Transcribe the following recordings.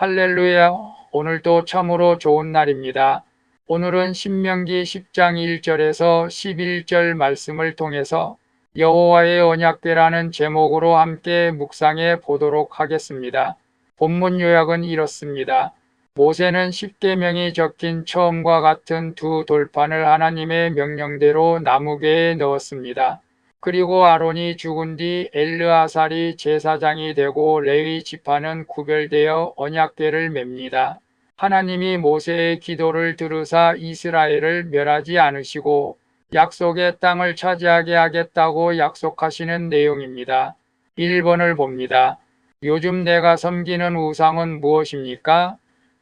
할렐루야. 오늘도 참으로 좋은 날입니다. 오늘은 신명기 10장 1절에서 11절 말씀을 통해서 여호와의 언약궤라는 제목으로 함께 묵상해 보도록 하겠습니다. 본문 요약은 이렇습니다. 모세는 십계명이 적힌 처음과 같은 두 돌판을 하나님의 명령대로 나무궤에 넣었습니다. 그리고 아론이 죽은 뒤 엘르아살이 제사장이 되고 레위 지파는 구별되어 언약궤를 맵니다. 하나님이 모세의 기도를 들으사 이스라엘을 멸하지 않으시고 약속의 땅을 차지하게 하겠다고 약속하시는 내용입니다. 1번을 봅니다. 요즘 내가 섬기는 우상은 무엇입니까?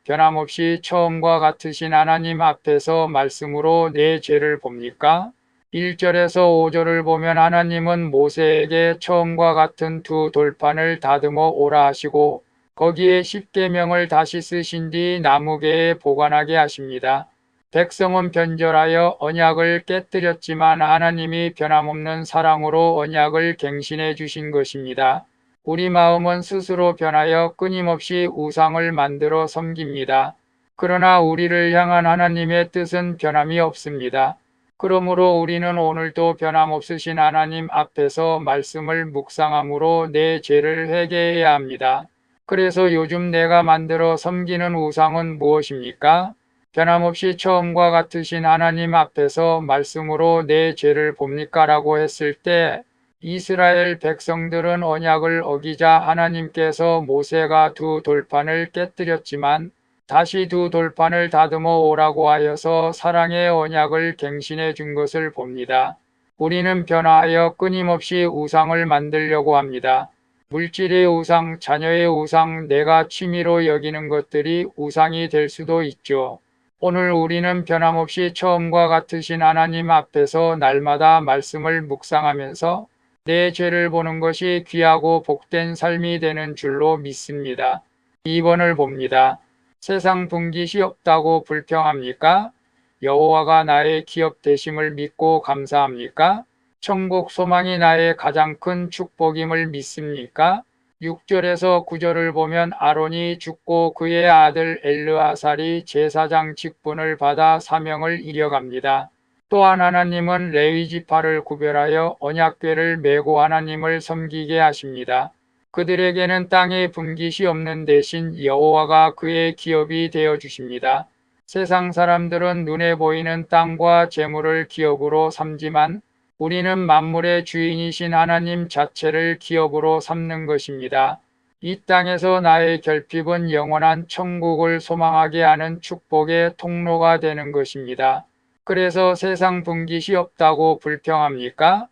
변함없이 처음과 같으신 하나님 앞에서 말씀으로 내 죄를 봅니까? 1절에서 5절을 보면 하나님은 모세에게 처음과 같은 두 돌판을 다듬어 오라 하시고 거기에 십계명을 다시 쓰신 뒤 나무궤에 보관하게 하십니다. 백성은 변절하여 언약을 깨뜨렸지만 하나님이 변함없는 사랑으로 언약을 갱신해 주신 것입니다. 우리 마음은 스스로 변하여 끊임없이 우상을 만들어 섬깁니다. 그러나 우리를 향한 하나님의 뜻은 변함이 없습니다. 그러므로 우리는 오늘도 변함없으신 하나님 앞에서 말씀을 묵상함으로 내 죄를 회개해야 합니다. 그래서 요즘 내가 만들어 섬기는 우상은 무엇입니까? 변함없이 처음과 같으신 하나님 앞에서 말씀으로 내 죄를 봅니까? 라고 했을 때 이스라엘 백성들은 언약을 어기자 하나님께서 모세가 두 돌판을 깨뜨렸지만 다시 두 돌판을 다듬어 오라고 하여서 사랑의 언약을 갱신해 준 것을 봅니다. 우리는 변화하여 끊임없이 우상을 만들려고 합니다. 물질의 우상, 자녀의 우상, 내가 취미로 여기는 것들이 우상이 될 수도 있죠. 오늘 우리는 변함없이 처음과 같으신 하나님 앞에서 날마다 말씀을 묵상하면서 내 죄를 보는 것이 귀하고 복된 삶이 되는 줄로 믿습니다. 2번을 봅니다. 세상 분깃이 없다고 불평합니까? 여호와가 나의 기업 되심을 믿고 감사합니까? 천국 소망이 나의 가장 큰 축복임을 믿습니까? 6절에서 9절을 보면 아론이 죽고 그의 아들 엘르아살이 제사장 직분을 받아 사명을 이뤄갑니다. 또한 하나님은 레위 지파를 구별하여 언약궤를 메고 하나님을 섬기게 하십니다. 그들에게는 땅에 분깃이 없는 대신 여호와가 그의 기업이 되어 주십니다. 세상 사람들은 눈에 보이는 땅과 재물을 기업으로 삼지만 우리는 만물의 주인이신 하나님 자체를 기업으로 삼는 것입니다. 이 땅에서 나의 결핍은 영원한 천국을 소망하게 하는 축복의 통로가 되는 것입니다. 그래서 세상 분깃이 없다고 불평합니까?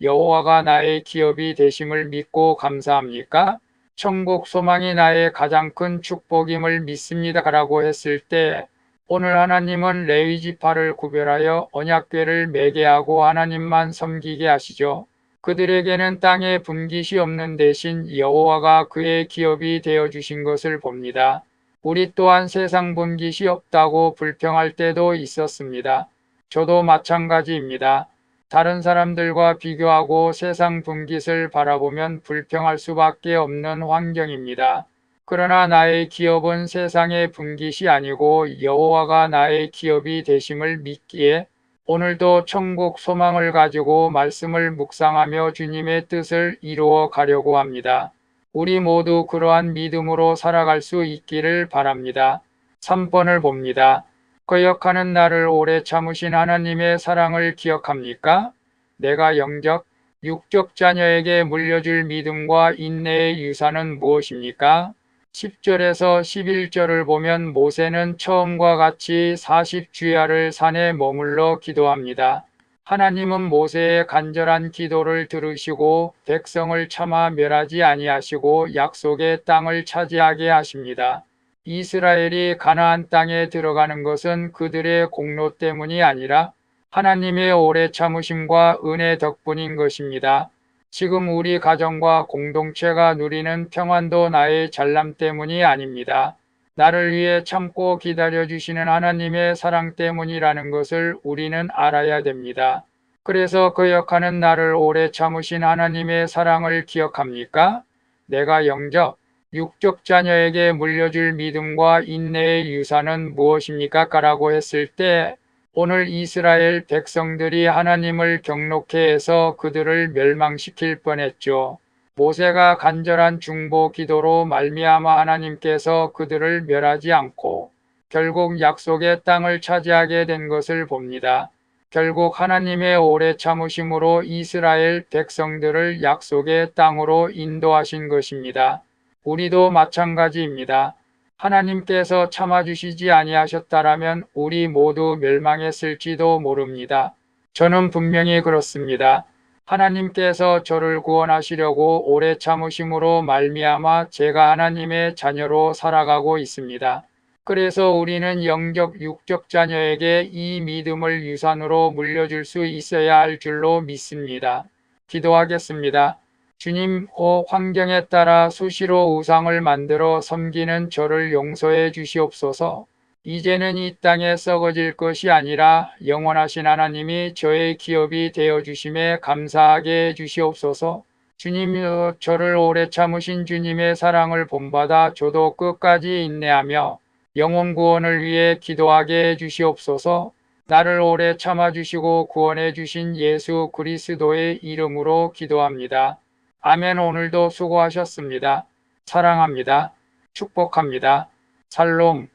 여호와가 나의 기업이 되심을 믿고 감사합니까? 천국 소망이 나의 가장 큰 축복임을 믿습니다. 라고 했을 때 오늘 하나님은 레위 지파를 구별하여 언약궤를 매게 하고 하나님만 섬기게 하시죠. 그들에게는 땅에 분깃이 없는 대신 여호와가 그의 기업이 되어 주신 것을 봅니다. 우리 또한 세상 분깃이 없다고 불평할 때도 있었습니다. 저도 마찬가지입니다. 다른 사람들과 비교하고 세상 분깃을 바라보면 불평할 수밖에 없는 환경입니다. 그러나 나의 기업은 세상의 분깃이 아니고 여호와가 나의 기업이 되심을 믿기에 오늘도 천국 소망을 가지고 말씀을 묵상하며 주님의 뜻을 이루어 가려고 합니다. 우리 모두 그러한 믿음으로 살아갈 수 있기를 바랍니다. 3번을 봅니다. 거역하는 나를 오래 참으신 하나님의 사랑을 기억합니까? 내가 영적, 육적 자녀에게 물려줄 믿음과 인내의 유산은 무엇입니까? 10절에서 11절을 보면 모세는 처음과 같이 40주야를 산에 머물러 기도합니다. 하나님은 모세의 간절한 기도를 들으시고 백성을 차마 멸하지 아니하시고 약속의 땅을 차지하게 하십니다. 이스라엘이 가나안 땅에 들어가는 것은 그들의 공로 때문이 아니라 하나님의 오래 참으심과 은혜 덕분인 것입니다. 지금 우리 가정과 공동체가 누리는 평안도 나의 잘남 때문이 아닙니다. 나를 위해 참고 기다려주시는 하나님의 사랑 때문이라는 것을 우리는 알아야 됩니다. 그래서 거역하는 나를 오래 참으신 하나님의 사랑을 기억합니까? 내가 영적, 육적 자녀에게 물려줄 믿음과 인내의 유산은 무엇입니까? 라고 했을 때 오늘 이스라엘 백성들이 하나님을 경록해 해서 그들을 멸망시킬 뻔했죠. 모세가 간절한 중보 기도로 말미암아 하나님께서 그들을 멸하지 않고 결국 약속의 땅을 차지하게 된 것을 봅니다. 결국 하나님의 오래 참으심으로 이스라엘 백성들을 약속의 땅으로 인도하신 것입니다. 우리도 마찬가지입니다. 하나님께서 참아주시지 아니하셨다라면 우리 모두 멸망했을지도 모릅니다. 저는 분명히 그렇습니다. 하나님께서 저를 구원하시려고 오래 참으심으로 말미암아 제가 하나님의 자녀로 살아가고 있습니다. 그래서 우리는 영적 육적 자녀에게 이 믿음을 유산으로 물려줄 수 있어야 할 줄로 믿습니다. 기도하겠습니다. 주님, 환경에 따라 수시로 우상을 만들어 섬기는 저를 용서해 주시옵소서. 이제는 이 땅에 썩어질 것이 아니라 영원하신 하나님이 저의 기업이 되어주심에 감사하게 해주시옵소서. 주님, 저를 오래 참으신 주님의 사랑을 본받아 저도 끝까지 인내하며 영혼 구원을 위해 기도하게 해주시옵소서. 나를 오래 참아주시고 구원해 주신 예수 그리스도의 이름으로 기도합니다. 아멘. 오늘도 수고하셨습니다. 사랑합니다. 축복합니다. 샬롬.